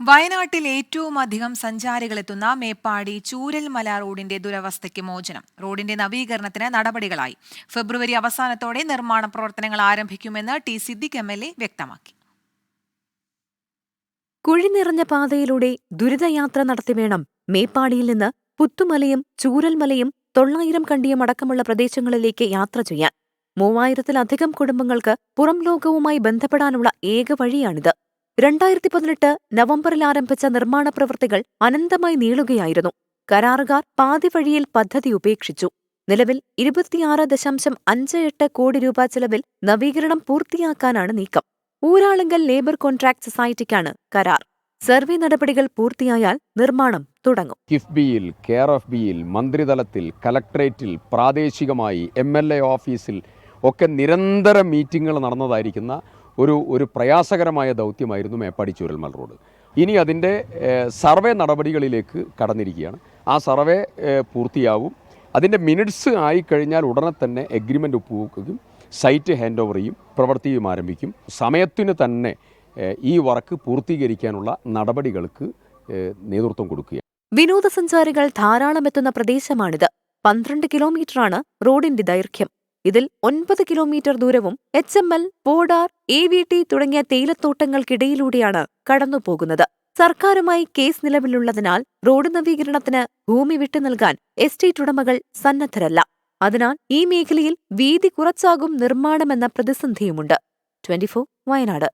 വയനാട്ടിൽ ഏറ്റവും അധികം സഞ്ചാരികളെത്തുന്ന മേപ്പാടി ചൂരൽമല റോഡിന്റെ ദുരവസ്ഥയ്ക്ക് മോചനം. റോഡിന്റെ നവീകരണത്തിന് നടപടികളായി. ഫെബ്രുവരി അവസാനത്തോടെ നിർമ്മാണ പ്രവർത്തനങ്ങൾ ആരംഭിക്കുമെന്ന് ടി സിദ്ദിഖ് MLA വ്യക്തമാക്കി. കുഴി നിറഞ്ഞ പാതയിലൂടെ ദുരിതയാത്ര നടത്തി വേണം മേപ്പാടിയിൽ നിന്ന് പുത്തുമലയും ചൂരൽമലയും 900 കണ്ടിയും അടക്കമുള്ള പ്രദേശങ്ങളിലേക്ക് യാത്ര ചെയ്യാൻ. 3000-ത്തിലധികം കുടുംബങ്ങൾക്ക് പുറം ലോകവുമായി ബന്ധപ്പെടാനുള്ള ഏക വഴിയാണിത്. 2018 നവംബറിൽ ആരംഭിച്ച നിർമ്മാണ പ്രവൃത്തികൾ അനന്തമായി നീളുകയായിരുന്നു. കരാറുകാർ പാതി വഴിയിൽ പദ്ധതി ഉപേക്ഷിച്ചു. നിലവിൽ 26.58 കോടി രൂപ ചെലവിൽ നവീകരണം പൂർത്തിയാക്കാനാണ് നീക്കം. ഊരാളുങ്കൽ ലേബർ കോൺട്രാക്ട് സൊസൈറ്റിക്കാണ് കരാർ. സർവേ നടപടികൾ പൂർത്തിയായാൽ നിർമ്മാണം തുടങ്ങും. കിഫ്ബിയിൽ, കെയർ ഓഫ് ബിയിൽ, മന്ത്രിതലത്തിൽ, കലക്ട്രേറ്റിൽ, പ്രാദേശികമായി MLA ഓഫീസിൽ ഒക്കെ നിരന്തര മീറ്റിങ്ങുകൾ നടന്നതായിരിക്കുന്ന ഒരു പ്രയാസകരമായ ദൗത്യമായിരുന്നു മേപ്പാടി ചൂരൽമല റോഡ്. ഇനി അതിൻ്റെ സർവേ നടപടികളിലേക്ക് കടന്നിരിക്കുകയാണ്. ആ സർവേ പൂർത്തിയാവും. അതിൻ്റെ മിനിറ്റ്സ് ആയിക്കഴിഞ്ഞാൽ ഉടനെ തന്നെ എഗ്രിമെൻ്റ് ഒപ്പുവെക്കുകയും സൈറ്റ് ഹാൻഡ് ഓവർ ചെയ്യും, പ്രവൃത്തിയും ആരംഭിക്കും. സമയത്തിന് തന്നെ ഈ വർക്ക് പൂർത്തീകരിക്കാനുള്ള നടപടികൾക്ക് നേതൃത്വം കൊടുക്കുക. വിനോദസഞ്ചാരികൾ ധാരാളം എത്തുന്ന പ്രദേശമാണിത്. 12 കിലോമീറ്ററാണ് റോഡിന്റെ ദൈർഘ്യം. ഇതിൽ 9 കിലോമീറ്റർ ദൂരവും HML, പോഡാർ, AVT തുടങ്ങിയ തേയിലത്തോട്ടങ്ങൾക്കിടയിലൂടെയാണ് കടന്നുപോകുന്നത്. സർക്കാരുമായി കേസ് നിലവിലുള്ളതിനാൽ റോഡ് നവീകരണത്തിന് ഭൂമി വിട്ടു നൽകാൻ എസ്റ്റേറ്റ് ഉടമകൾ സന്നദ്ധരല്ല. അതിനാൽ ഈ മേഖലയിൽ വീതി കുറച്ചാകും നിർമ്മാണമെന്ന പ്രതിസന്ധിയുമുണ്ട്. 24 വയനാട്.